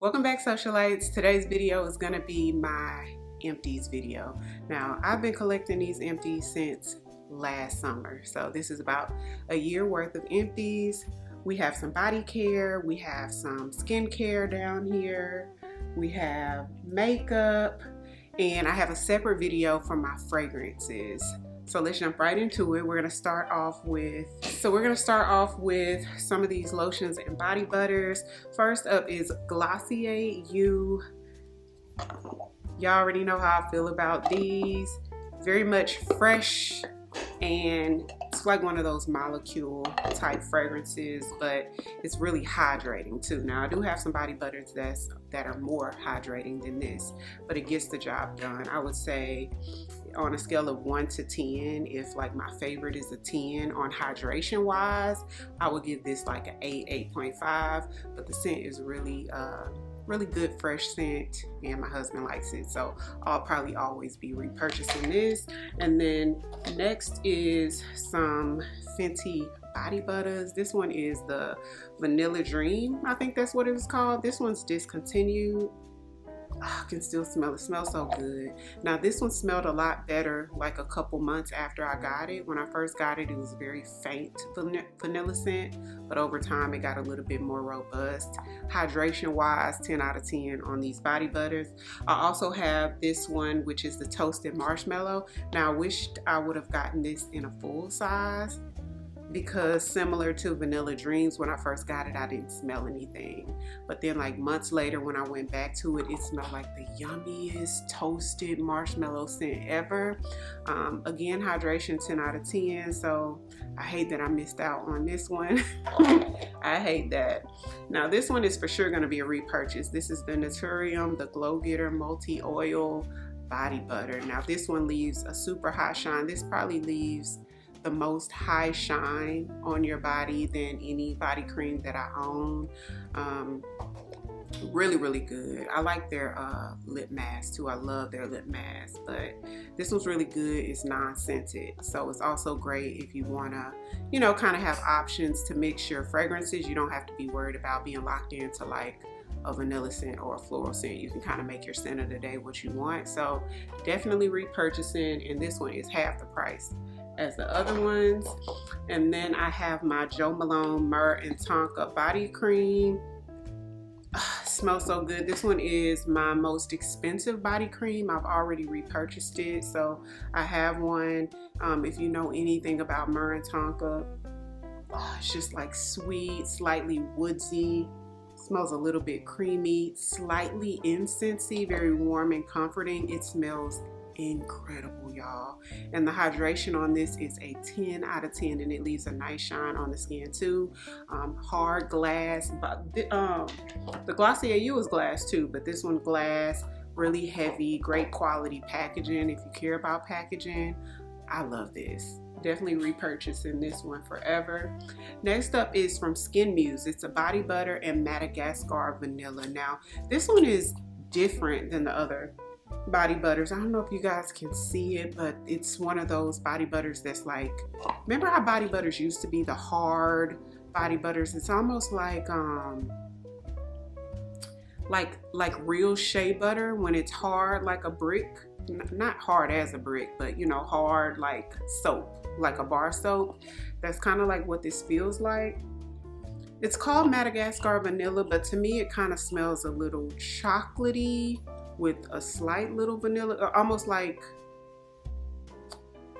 Welcome back, socialites. Today's video is going to be my empties video. Now, I've been collecting these empties since last summer. So this is about a year worth of empties. We have some body care, we have some skincare down here, we have makeup, and I have a separate video for my fragrances. So let's jump right into it. We're gonna start off with some of these lotions and body butters. First up is Glossier. Y'all already know how I feel about these. Very much fresh, and it's like one of those molecule type fragrances, but it's really hydrating too. Now I do have some body butters that are more hydrating than this, but it gets the job done. I would say on a scale of 1 to 10, if like my favorite is a 10 on hydration wise, I would give this like an 8, 8.5, but the scent is really good, fresh scent, and my husband likes it, so I'll probably always be repurchasing this. And then next is some Fenty body butters. This one is the Vanilla Dream, I think that's what it was called. This one's discontinued. I can still smell it. It smells so good. Now this one smelled a lot better like a couple months after I got it. When I first got it, it was very faint vanilla scent, but over time it got a little bit more robust. Hydration wise, 10 out of 10 on these body butters. I also have this one, which is the Toasted Marshmallow. Now I wished I would have gotten this in a full size, because similar to Vanilla Dreams, when I first got it, I didn't smell anything. But then like months later when I went back to it, it smelled like the yummiest toasted marshmallow scent ever. Again, hydration 10 out of 10, so I hate that I missed out on this one. I hate that. Now this one is for sure gonna be a repurchase. This is the Naturium, the Glow Getter Multi-Oil Body Butter. Now this one leaves a super high shine. This probably leaves the most high shine on your body than any body cream that I own. Really good. I like their lip mask too. I love their lip mask, but this one's really good. It's non-scented, so it's also great if you want to, kind of have options to mix your fragrances. You don't have to be worried about being locked into like a vanilla scent or a floral scent. You can kind of make your scent of the day what you want. So definitely repurchasing, and this one is half the price as the other ones. And then I have my Jo Malone Myrrh and Tonka body cream. Smells so good. This one is my most expensive body cream. I've already repurchased it, so I have one. If you know anything about Myrrh and Tonka, it's just like sweet, slightly woodsy. Smells a little bit creamy, slightly incensey, very warm and comforting. It smells incredible, y'all. And the hydration on this is a 10 out of 10, and it leaves a nice shine on the skin too. Hard glass, but the Glossier U is glass too, but this one glass, really heavy, great quality packaging. If you care about packaging, I love this. Definitely repurchasing this one forever. Next up is from Skin Muse. It's a body butter and Madagascar vanilla. Now this one is different than the other body butters. I don't know if you guys can see it, but it's one of those body butters that's like, remember how body butters used to be, the hard body butters? It's almost like real shea butter when it's hard like a brick. Not hard as a brick, but hard like soap, like a bar soap. That's kind of like what this feels like. It's called Madagascar vanilla, but to me it kind of smells a little chocolatey with a slight little vanilla, almost like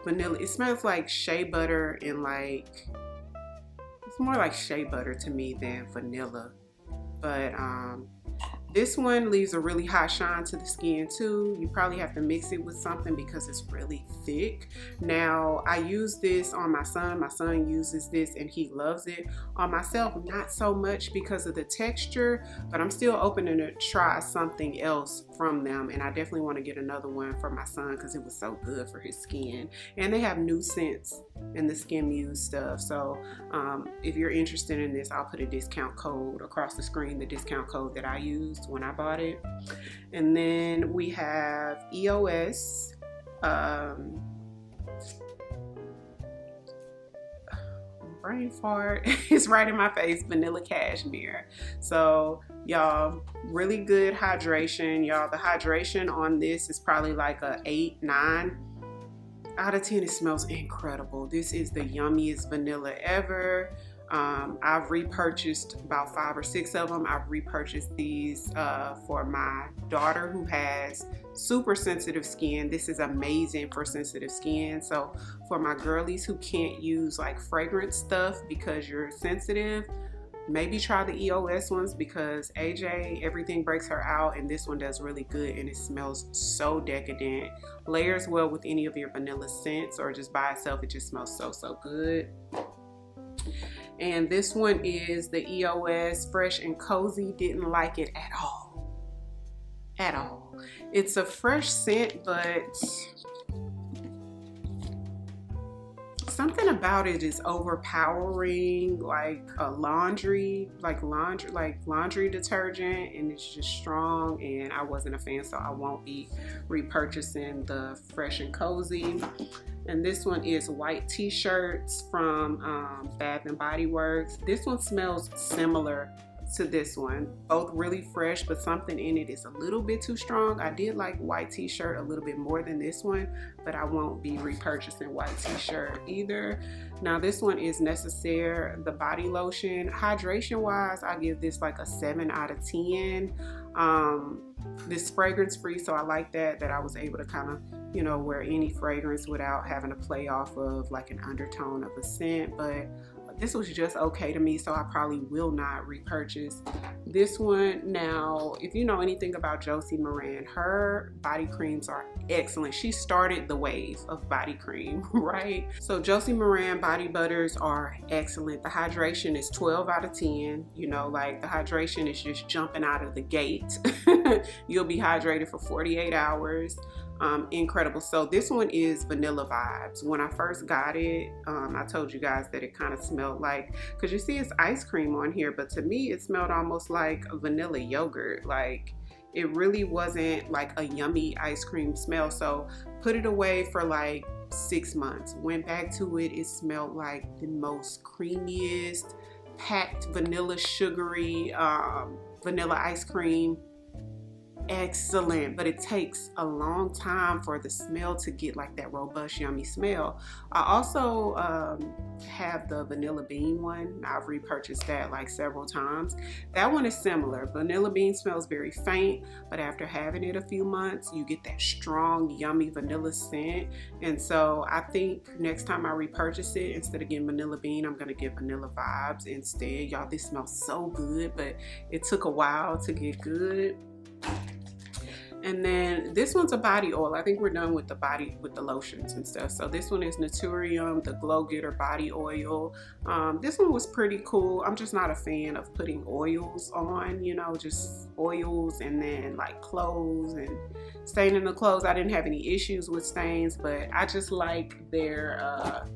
vanilla. It smells like shea butter, and like, it's more like shea butter to me than vanilla. But this one leaves a really high shine to the skin too. You probably have to mix it with something because it's really thick. Now I use this on my son. My son uses this and he loves it. On myself, not so much because of the texture, but I'm still open to try something else from them. And I definitely want to get another one for my son because it was so good for his skin. And they have new scents in the Skin Muse stuff. So if you're interested in this, I'll put a discount code across the screen, the discount code that I used when I bought it. And then we have EOS. brain fart. It's right in my face, vanilla cashmere. So y'all, really good hydration. Y'all, the hydration on this is probably like a 8, 9 out of 10. It smells incredible. This is the yummiest vanilla ever. I've repurchased about 5 or 6 of them. I've repurchased these for my daughter who has super sensitive skin. This is amazing for sensitive skin. So for my girlies who can't use like fragrance stuff because you're sensitive, maybe try the EOS ones, because AJ, everything breaks her out, and this one does really good, and it smells so decadent. Layers well with any of your vanilla scents, or just by itself, it just smells so good. And this one is the EOS Fresh and Cozy. Didn't like it at all. At all. It's a fresh scent, but something about it is overpowering, like a laundry detergent, and it's just strong, and I wasn't a fan, so I won't be repurchasing the Fresh and Cozy. And this one is white t-shirts from Bath and Body Works. This one smells similar to this one, both really fresh, but something in it is a little bit too strong. I did like white t-shirt a little bit more than this one, but I won't be repurchasing white t-shirt either. Now this one is Necessaire, the body lotion. Hydration wise, I give this like a 7 out of 10. This fragrance free, so I like that I was able to kind of, you know, wear any fragrance without having to play off of like an undertone of a scent. But this was just okay to me, so I probably will not repurchase this one. Now, if you know anything about Josie Maran, her body creams are excellent. She started the wave of body cream, right? So Josie Maran body butters are excellent. The hydration is 12 out of 10. You know, like the hydration is just jumping out of the gate. You'll be hydrated for 48 hours. Incredible. So this one is Vanilla Vibes. When I first got it, I told you guys that it kind of smelled like, because you see it's ice cream on here, but to me it smelled almost like a vanilla yogurt. Like, it really wasn't like a yummy ice cream smell. So put it away for like 6 months. Went back to it, it smelled like the most creamiest packed vanilla sugary vanilla ice cream. Excellent, but it takes a long time for the smell to get like that robust yummy smell. I also have the vanilla bean one. I've repurchased that like several times. That one is similar. Vanilla bean smells very faint, but after having it a few months, you get that strong yummy vanilla scent. And so I think next time I repurchase it, instead of getting vanilla bean, I'm gonna get Vanilla Vibes instead. Y'all, this smells so good, but it took a while to get good. And then this one's a body oil. I think we're done with the lotions and stuff. So this one is Naturium, the Glow Getter body oil. This one was pretty cool. I'm just not a fan of putting oils on, you know, just oils and then like clothes and staining the clothes. I didn't have any issues with stains, but I just like their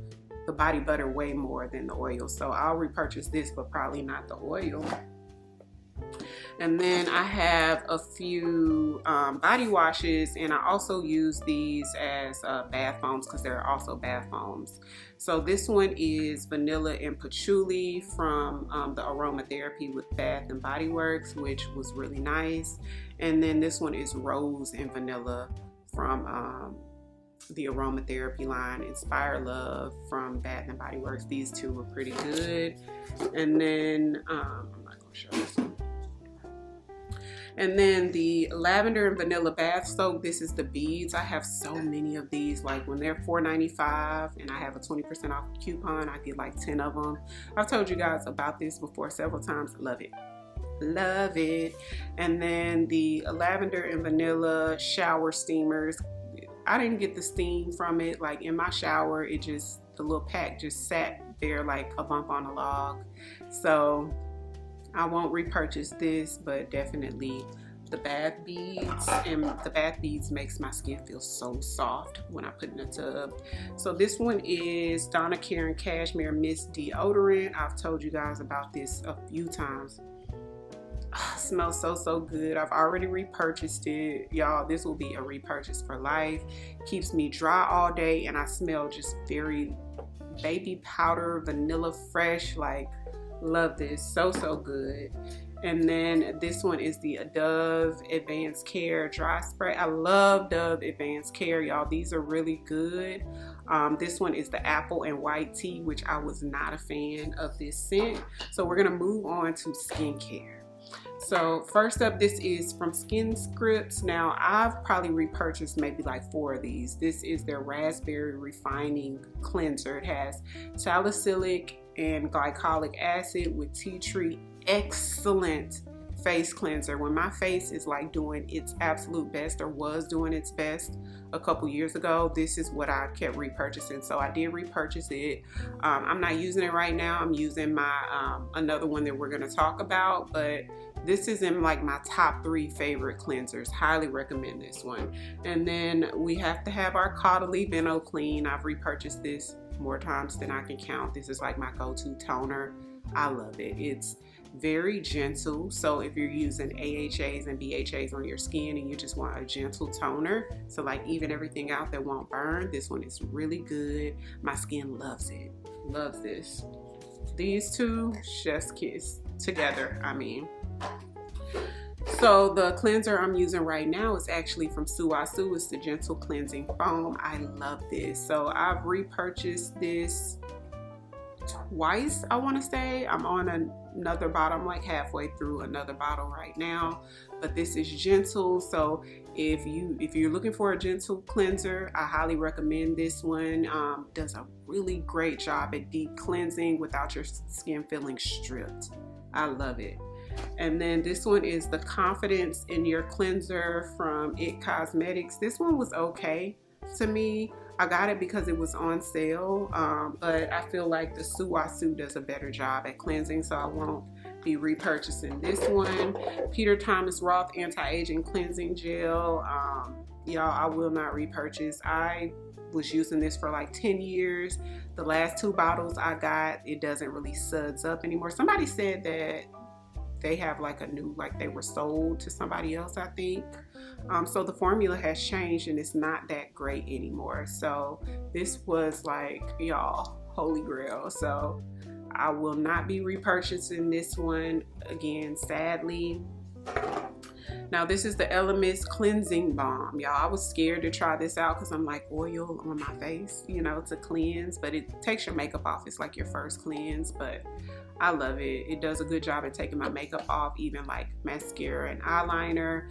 the body butter way more than the oil. So I'll repurchase this, but probably not the oil. And then I have a few body washes, and I also use these as bath foams because they're also bath foams. So this one is Vanilla and Patchouli from the Aromatherapy with Bath and Body Works, which was really nice. And then this one is Rose and Vanilla from the Aromatherapy line. Inspire Love from Bath and Body Works. These two were pretty good. And then I'm not going to show this one. And then the Lavender and Vanilla Bath Soap. This is the beads. I have so many of these. Like when they're $4.95 and I have a 20% off coupon, I get like 10 of them. I've told you guys about this before several times. Love it. Love it. And then the Lavender and Vanilla Shower Steamers. I didn't get the steam from it. Like in my shower, it just, the little pack just sat there like a bump on a log. So I won't repurchase this, but definitely the bath beads. And the bath beads makes my skin feel so soft when I put it in a tub. So this one is Donna Karan Cashmere Mist Deodorant. I've told you guys about this a few times. Smells so good. I've already repurchased it. Y'all, this will be a repurchase for life. Keeps me dry all day, and I smell just very baby powder vanilla fresh. Like, love this, so good. And then this one is the Dove Advanced Care Dry Spray. I love Dove Advanced Care, y'all. These are really good. This one is the Apple and White Tea, which I was not a fan of this scent. So we're gonna move on to skincare. So first up, this is from Skin Scripts. Now, I've probably repurchased maybe like 4 of these. This is their Raspberry Refining Cleanser. It has salicylic and glycolic acid with tea tree. Excellent face cleanser. When my face is like doing its absolute best, or was doing its best a couple years ago, this is what I kept repurchasing. So I did repurchase it. I'm not using it right now. I'm using my another one that we're going to talk about, but this is in like my top 3 favorite cleansers. Highly recommend this one. And then we have to have our Caudalie Veno Clean. I've repurchased this more times than I can count. This is like my go-to toner. I love it. It's very gentle. So if you're using AHAs and BHAs on your skin and you just want a gentle toner, so like even everything out that won't burn, this one is really good. My skin loves it. Loves this. These two, chef's kiss together, I mean. So the cleanser I'm using right now is actually from Suasu. It's the Gentle Cleansing Foam. I love this. So I've repurchased this twice, I want to say. I'm on another bottle. I'm like halfway through another bottle right now, but this is gentle. So if you're looking for a gentle cleanser, I highly recommend this one. Does a really great job at deep cleansing without your skin feeling stripped. I love it. And then this one is the Confidence in Your Cleanser from It Cosmetics. This one was okay to me. I got it because it was on sale, but I feel like the Suasu does a better job at cleansing, so I won't be repurchasing this one. Peter Thomas Roth Anti-Aging Cleansing Gel. Y'all, I will not repurchase. I was using this for like 10 years. The last 2 bottles I got, it doesn't really suds up anymore. Somebody said that they have like a new, like they were sold to somebody else, I think. So the formula has changed and it's not that great anymore. So this was like, y'all, holy grail. So I will not be repurchasing this one again, sadly. Now this is the Elemis Cleansing Balm. Y'all, I was scared to try this out because I'm like, oil on my face, you know, to cleanse, but it takes your makeup off. It's like your first cleanse, but I love it. It does a good job at taking my makeup off, even like mascara and eyeliner.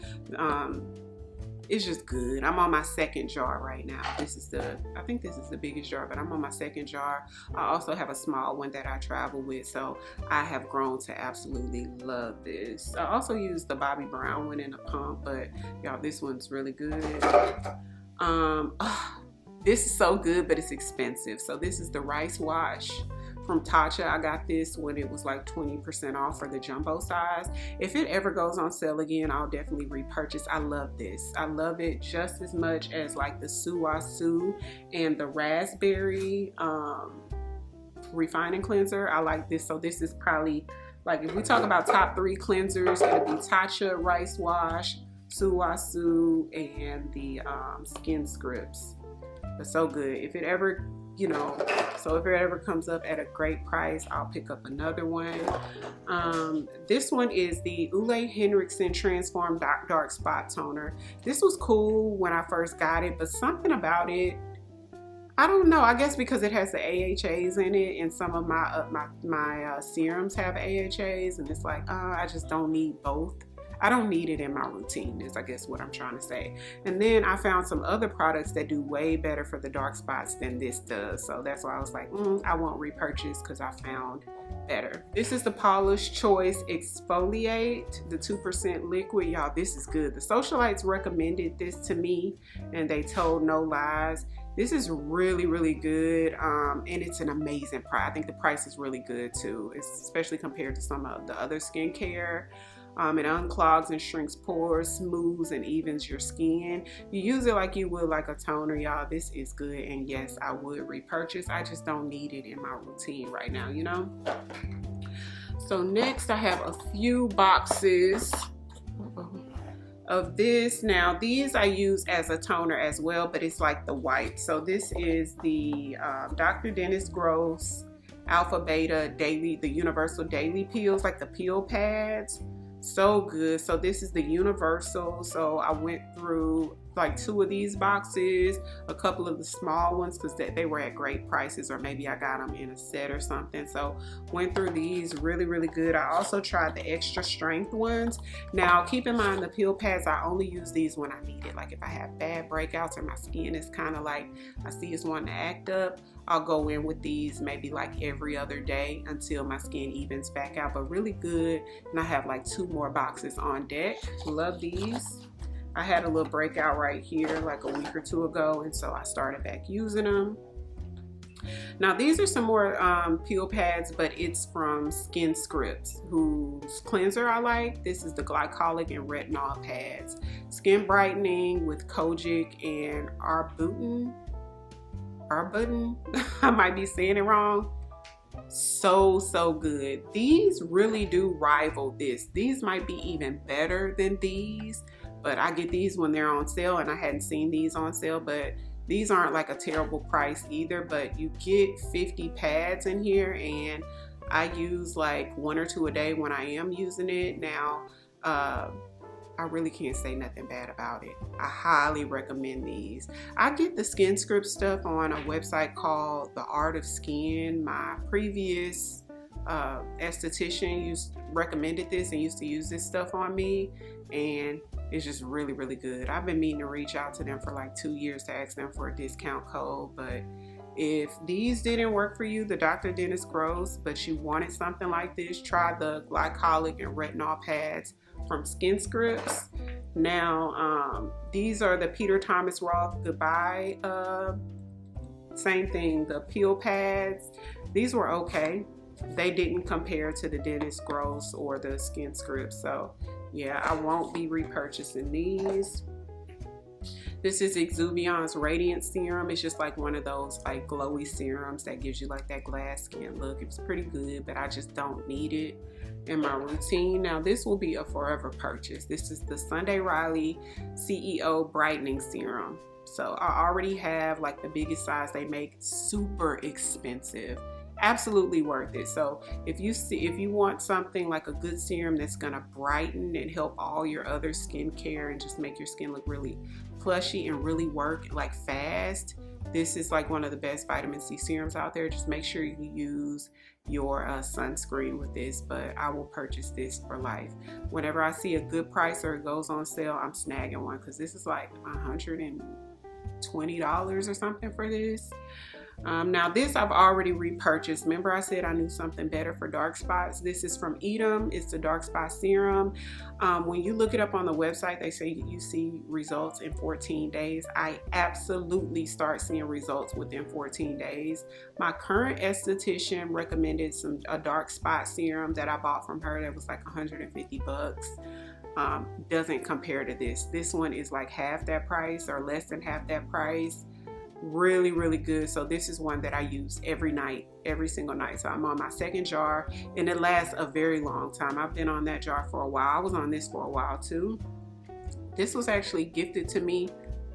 It's just good. I'm on my 2nd jar right now. I think this is the biggest jar, but I'm on my 2nd jar. I also have a small one that I travel with, so I have grown to absolutely love this. I also use the Bobbi Brown one in a pump, but y'all, this one's really good. This is so good, but it's expensive. So this is the Rice Wash from Tatcha. I got this when it was like 20% off for the jumbo size. If it ever goes on sale again, I'll definitely repurchase. I love this. I love it just as much as like the Suasu and the Raspberry Refining Cleanser. I like this. So this is probably, like, if we talk about top 3 cleansers, it'll be Tatcha, Rice Wash, Suasu, and the Skin Scripts. But so good. If it ever, you know, so if it ever comes up at a great price, I'll pick up another one. This one is the Ole Henriksen Transform Dark Spot Toner. This was cool when I first got it, but something about it, I don't know. I guess because it has the AHAs in it, and some of my serums have AHAs, and it's like, I just don't need both. I don't need it in my routine, is I guess what I'm trying to say. And then I found some other products that do way better for the dark spots than this does. So that's why I was like, I won't repurchase because I found better. This is the Paula's Choice Exfoliate, the 2% liquid. Y'all, this is good. The socialites recommended this to me and they told no lies. This is really, really good, and it's an amazing price. I think the price is really good too, especially compared to some of the other skincare. It unclogs and shrinks pores, smooths and evens your skin. You use it like you would like a toner, y'all. This is good, and yes, I would repurchase. I just don't need it in my routine right now, you know? So next I have a few boxes of this. Now these I use as a toner as well, but it's like the white. So this is the Dr. Dennis Gross Alpha Beta Daily, the Universal Daily Peels, like the peel pads. So good. So this is the Universal. So I went through like 2 of these boxes, a couple of the small ones because they were at great prices, or maybe I got them in a set or something. So went through these, really, really good. I also tried the extra strength ones. Now keep in mind the peel pads, I only use these when I need it. Like if I have bad breakouts or my skin is kind of like, I see it's wanting to act up, I'll go in with these maybe like every other day until my skin evens back out. But really good. And I have like 2 more boxes on deck. Love these. I had a little breakout right here like a week or 2 ago, and so I started back using them. Now these are some more peel pads, but it's from Skin Scripts, whose cleanser I like. This is the glycolic and retinol pads. Skin brightening with kojic and arbutin. I might be saying it wrong. So good. These really do rival this. These might be even better than these, but I get these when they're on sale, and I hadn't seen these on sale, but these aren't like a terrible price either. But you get 50 pads in here, and I use like 1 or 2 a day when I am using it. Now I really can't say nothing bad about it. I highly recommend these. I get the Skin Script stuff on a website called The Art of Skin. My previous esthetician recommended this and used to use this stuff on me, and it's just really, really good. I've been meaning to reach out to them for like 2 years to ask them for a discount code, but if these didn't work for you, the Dr. Dennis Gross, but you wanted something like this, try the glycolic and retinol pads from Skin Scripts. Now, these are the Peter Thomas Roth Goodbye. Same thing, the peel pads. These were okay. They didn't compare to the Dennis Gross or the Skin Scripts. So yeah, I won't be repurchasing these. This is Exuvion's Radiant Serum. It's just like one of those like glowy serums that gives you like that glass skin look. It's pretty good, but I just don't need it in my routine. Now this will be a forever purchase. This is the Sunday Riley CEO Brightening Serum. So I already have like the biggest size they make, super expensive. Absolutely worth it. So if you want something like a good serum that's gonna brighten and help all your other skincare and just make your skin look really plushy and really work like fast, this is like one of the best vitamin C serums out there. Just make sure you use your sunscreen with this, but I will purchase this for life. Whenever I see a good price or it goes on sale, I'm snagging one, because this is like $120 or something for this. Now this I've already repurchased. Remember I said I knew something better for dark spots? This is from Edam. It's the dark spot serum. When you look it up on the website, they say you see results in 14 days. I absolutely start seeing results within 14 days. My current esthetician recommended a dark spot serum that I bought from her that was like 150 bucks. Doesn't compare to this. This one is like half that price or less than half that price. Really, really good. So this is one that I use every night, every single night. So I'm on my 2nd jar, and it lasts a very long time. I've been on that jar for a while. I was on this for a while too. This was actually gifted to me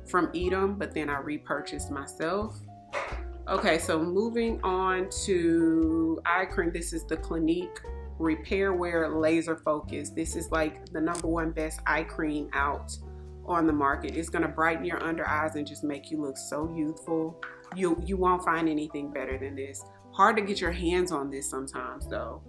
from Edam, but then I repurchased myself. Okay, so moving on to eye cream. This is the Clinique Repair Wear Laser Focus. This is like the #1 best eye cream out on the market. It's gonna brighten your under eyes and just make you look so youthful. You won't find anything better than this. Hard to get your hands on this sometimes though.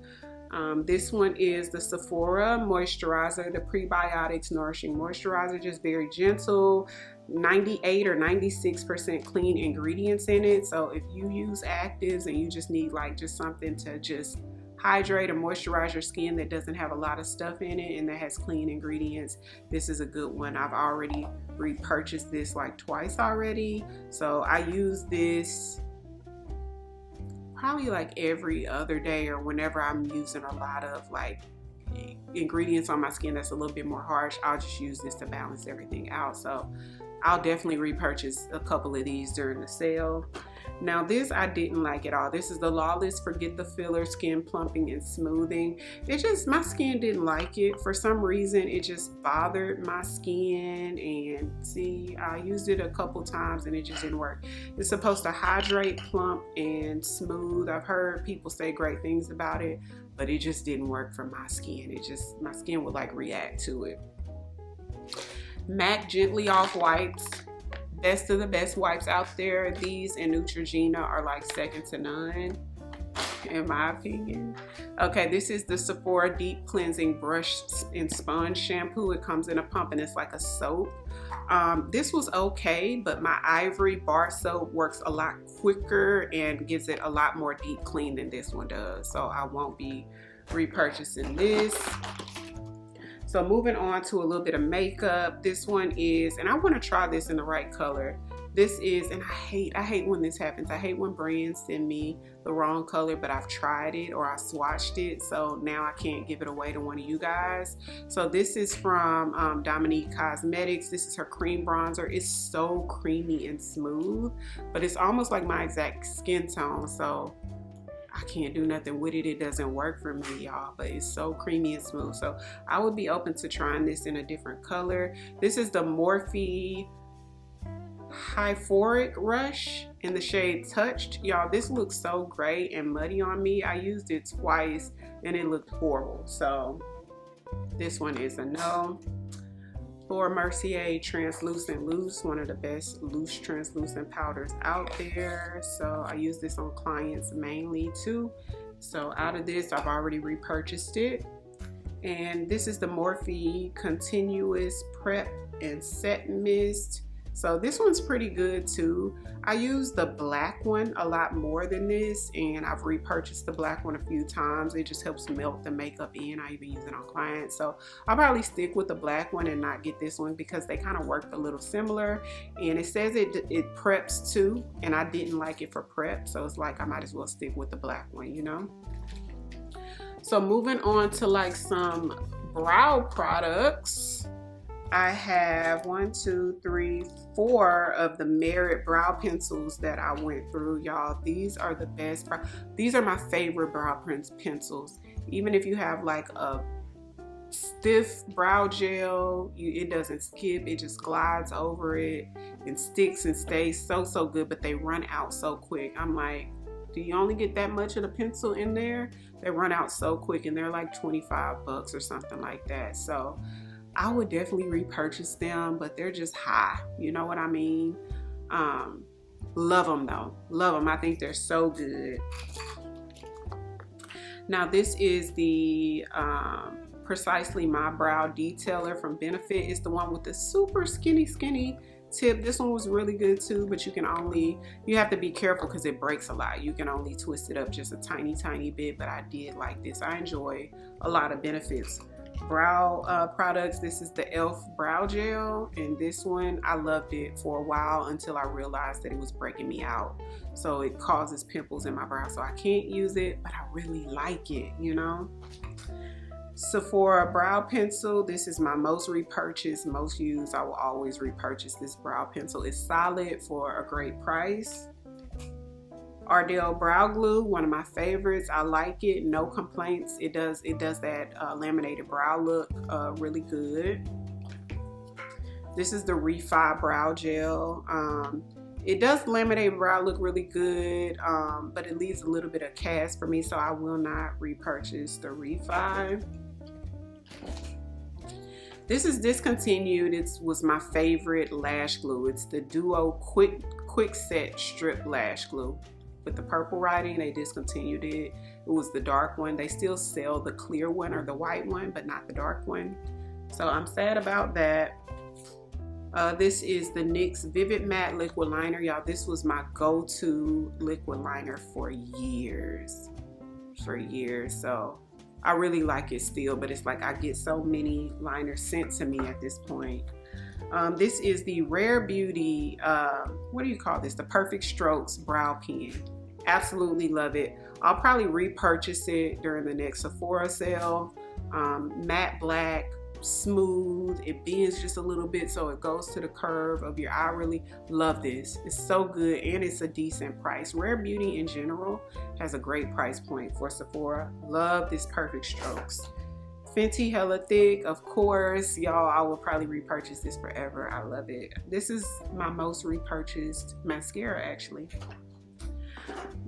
This one is the Sephora Moisturizer, the Prebiotics Nourishing Moisturizer, just very gentle. 98 or 96% clean ingredients in it. So if you use actives and you just need like just something to just hydrate or moisturize your skin that doesn't have a lot of stuff in it and that has clean ingredients, this is a good one. I've already repurchased this like twice already. So I use this probably like every other day, or whenever I'm using a lot of like ingredients on my skin that's a little bit more harsh, I'll just use this to balance everything out. So I'll definitely repurchase a couple of these during the sale. Now this I didn't like at all. This is the Lawless Forget the Filler Skin Plumping and Smoothing. It just, my skin didn't like it. For some reason, it just bothered my skin. And see, I used it a couple times and it just didn't work. It's supposed to hydrate, plump, and smooth. I've heard people say great things about it, but it just didn't work for my skin. It just, my skin would like react to it. MAC Gently Off Wipes. Best of the best wipes out there. These and Neutrogena are like second to none, in my opinion. Okay, this is the Sephora Deep Cleansing Brush and Sponge Shampoo. It comes in a pump and it's like a soap. This was okay, but my Ivory bar soap works a lot quicker and gives it a lot more deep clean than this one does. So I won't be repurchasing this. So moving on to a little bit of makeup. This one is, and I want to try this in the right color. This is, and I hate when this happens. I hate when brands send me the wrong color, but I've tried it or I swatched it. So now I can't give it away to one of you guys. So this is from Dominique Cosmetics. This is her cream bronzer. It's so creamy and smooth, but it's almost like my exact skin tone. So I can't do nothing with it. It doesn't work for me, y'all, but it's so creamy and smooth. So I would be open to trying this in a different color. This is the Morphe Hyphoric Rush in the shade Touched. Y'all, this looks so gray and muddy on me. I used it twice and it looked horrible. So this one is a no. Laura Mercier Translucent Loose, one of the best loose translucent powders out there. So I use this on clients mainly too. So out of this, I've already repurchased it. And this is the Morphe Continuous Prep and Set Mist. So this one's pretty good too. I use the black one a lot more than this, and I've repurchased the black one a few times. It just helps melt the makeup in. I even use it on clients. So I'll probably stick with the black one and not get this one because they kind of work a little similar. And it says it preps too, and I didn't like it for prep. So it's like I might as well stick with the black one, you know? So moving on to like some brow products. I have 1, 2, 3, 4 of the Merit brow pencils that I went through, y'all. These are the best. These are my favorite brow pencils. Even if you have like a stiff brow gel, it doesn't skip. It just glides over it and sticks and stays so good, but they run out so quick. I'm like, do you only get that much of the pencil in there? They run out so quick, and they're like 25 bucks or something like that. So I would definitely repurchase them, but they're just high. You know what I mean? Love them though. Love them. I think they're so good. Now this is the Precisely My Brow Detailer from Benefit. It's the one with the super skinny tip. This one was really good too, but you have to be careful because it breaks a lot. You can only twist it up just a tiny bit, but I did like this. I enjoy a lot of Benefits brow products. This is the e.l.f. brow gel, and this one I loved it for a while until I realized that it was breaking me out. So it causes pimples in my brow, so I can't use it, but I really like it, you know. Sephora brow pencil. This is my most repurchased, most used. I will always repurchase this brow pencil. It's solid for a great price. Ariell brow glue, one of my favorites. I like it, no complaints. It does that laminated brow look really good. This is the Refi brow gel. It does laminate brow look really good, but it leaves a little bit of cast for me, so I will not repurchase the Refi. This is discontinued. It was my favorite lash glue. It's the Duo Quick Set Strip Lash Glue. With the purple writing, they discontinued it. It was the dark one. They still sell the clear one or the white one, but not the dark one. So I'm sad about that. This is the NYX Vivid Matte Liquid Liner. Y'all, this was my go-to liquid liner for years. So I really like it still, but it's like I get so many liners sent to me at this point. This is the Rare Beauty, what do you call this? The Perfect Strokes Brow Pen. Absolutely love it. I'll probably repurchase it during the next Sephora sale. Matte black, smooth. It bends just a little bit so it goes to the curve of your eye. I really love this. It's so good and it's a decent price. Rare Beauty in general has a great price point for Sephora. Love this Perfect Strokes. Fenty Hella Thick, of course. Y'all, I will probably repurchase this forever. I love it. This is my most repurchased mascara actually.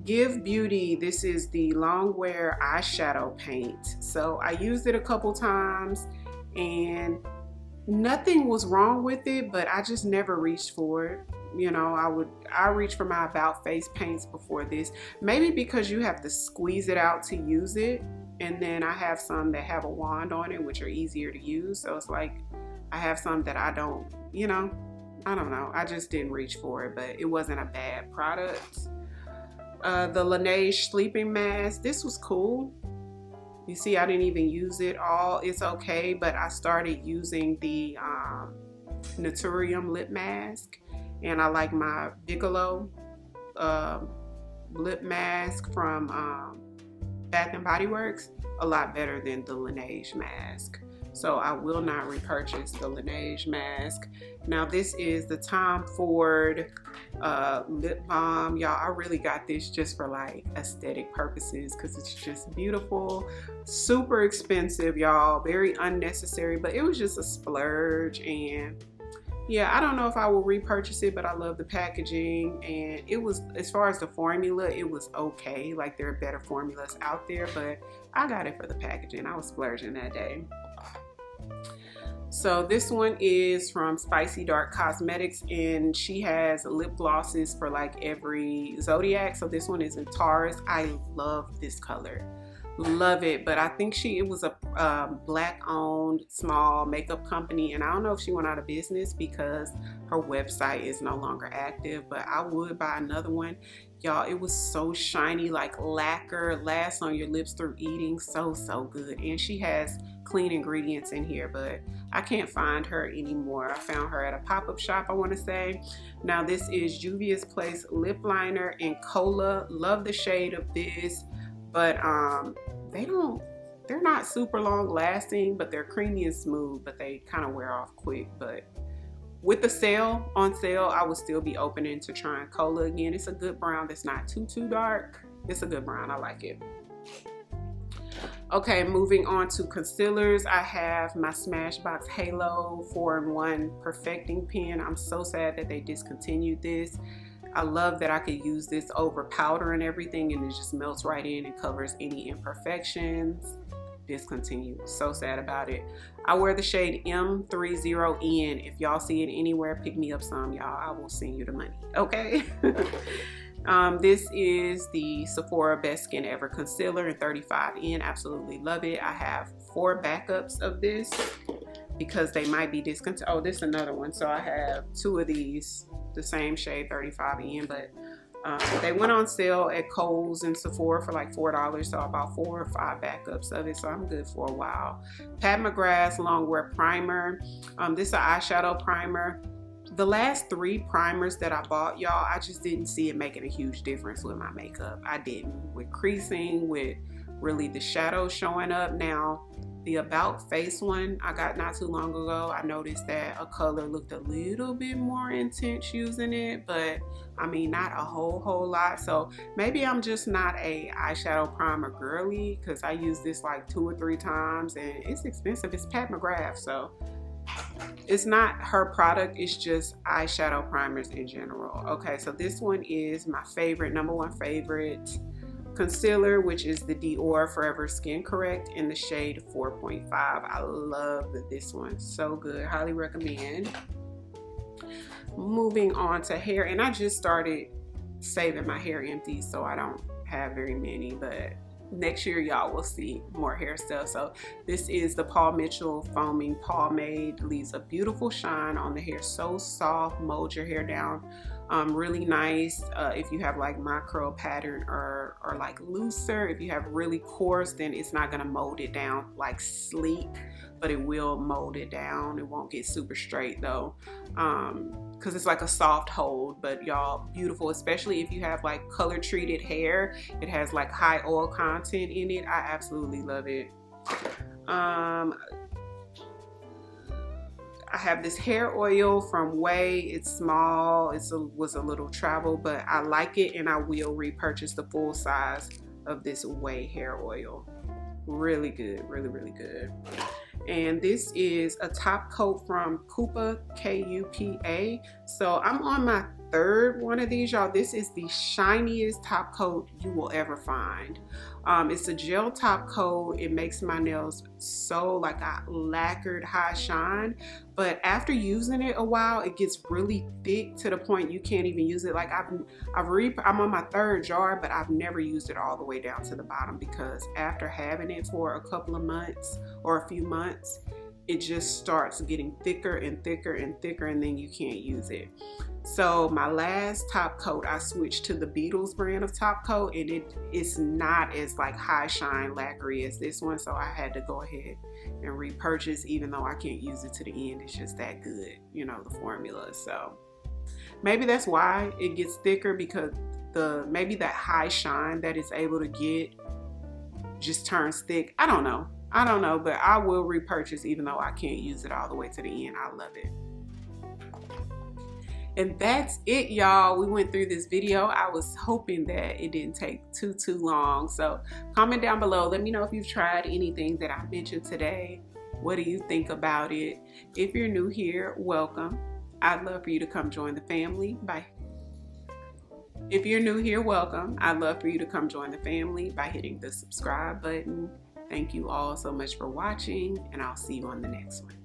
Give Beauty, this is the long wear eyeshadow paint. So I used it a couple times and nothing was wrong with it, but I just never reached for it. You know, I reach for my About Face paints before this. Maybe because you have to squeeze it out to use it. And then I have some that have a wand on it, which are easier to use. So it's like, I have some that I don't, you know, I don't know. I just didn't reach for it, but it wasn't a bad product. The Laneige sleeping mask, this was cool. You see, I didn't even use it all. It's okay, but I started using the Naturium lip mask, and I like my Bigelow lip mask from Bath and Body Works a lot better than the Laneige mask. So I will not repurchase the Laneige mask. Now this is the Tom Ford lip balm. Y'all, I really got this just for like aesthetic purposes because it's just beautiful. Super expensive, y'all. Very unnecessary, but it was just a splurge. And yeah, I don't know if I will repurchase it, but I love the packaging. And it was, as far as the formula, it was okay. Like, there are better formulas out there, but I got it for the packaging. I was splurging that day. So this one is from Spicy Dark Cosmetics, and she has lip glosses for like every zodiac. So this one is in Taurus. I love this color. Love it. But I think it was a black owned small makeup company, and I don't know if she went out of business because her website is no longer active, but I would buy another one. Y'all, it was so shiny, like lacquer, lasts on your lips through eating. So good. And she has clean ingredients in here, but I can't find her anymore. I found her at a pop-up shop, I want to say. Now this is Juvia's Place lip liner in Cola. Love the shade of this, but they're not super long lasting, but they're creamy and smooth, but they kind of wear off quick. But with the on sale, I would still be opening to trying Cola again. It's a good brown that's not too dark. It's a good brown. I like it. Okay, moving on to concealers. I have my Smashbox Halo 4-in-1 Perfecting Pen. I'm so sad that they discontinued this. I love that I could use this over powder and everything, and it just melts right in and covers any imperfections. Discontinued. So sad about it. I wear the shade M30N. If y'all see it anywhere, pick me up some, y'all. I will send you the money. Okay. This is the Sephora Best Skin Ever Concealer in 35N. Absolutely love it. I have 4 backups of this because they might be discontinued. Oh, this is another one. So I have 2 of these, the same shade, 35N, but they went on sale at Kohl's and Sephora for like $4, so I bought 4 or 5 backups of it, so I'm good for a while. Pat McGrath's Longwear Primer. This is an eyeshadow primer. The last 3 primers that I bought, y'all, I just didn't see it making a huge difference with my makeup. I didn't. With creasing, with really the shadows showing up. Now, the About Face one I got not too long ago, I noticed that a color looked a little bit more intense using it, but I mean, not a whole lot. So maybe I'm just not a eyeshadow primer girly, because I use this like 2 or 3 times and it's expensive. It's Pat McGrath, so it's not her product, it's just eyeshadow primers in general. Okay, so this one is my favorite, #1 favorite concealer, which is the Dior Forever Skin Correct in the shade 4.5. I love this one. So good. Highly recommend. Moving on to hair, and I just started saving my hair empties, so I don't have very many, but next year y'all will see more hair stuff. So this is the Paul Mitchell Foaming Pomade. Leaves a beautiful shine on the hair. So soft, molds your hair down really nice. If you have like micro pattern or like looser, if you have really coarse, then it's not gonna mold it down like sleek, but it will mold it down. It won't get super straight though, because it's like a soft hold. But y'all, beautiful, especially if you have like color treated hair. It has like high oil content in it. I absolutely love it. I have this hair oil from Way. It's small. It was a little travel, but I like it, and I will repurchase the full size of this Way hair oil. Really good, really, really good. And this is a top coat from Pkwy, K-U-P-A. So I'm on my third one of these, y'all. This is the shiniest top coat you will ever find. It's a gel top coat. It makes my nails so like a lacquered high shine, but after using it a while, it gets really thick to the point you can't even use it. Like I'm on my third jar, but I've never used it all the way down to the bottom, because after having it for a couple of months or a few months, it just starts getting thicker and thicker and thicker, and then you can't use it. So my last top coat, I switched to the Beetles brand of top coat, and it's not as like high shine lacquery as this one, so I had to go ahead and repurchase, even though I can't use it to the end. It's just that good, you know, the formula. So maybe that's why it gets thicker, because maybe that high shine that it's able to get just turns thick. I don't know, but I will repurchase even though I can't use it all the way to the end. I love it. And that's it, y'all. We went through this video. I was hoping that it didn't take too long. So comment down below. Let me know if you've tried anything that I mentioned today. What do you think about it? If you're new here, welcome. I'd love for you to come join the family. If you're new here, welcome. I'd love for you to come join the family by hitting the subscribe button. Thank you all so much for watching, and I'll see you on the next one.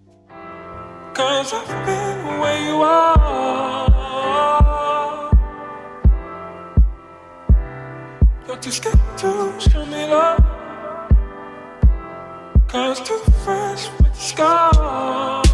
'Cause I've been where you are. You're too scared to show me love, 'cause too fresh with the scars.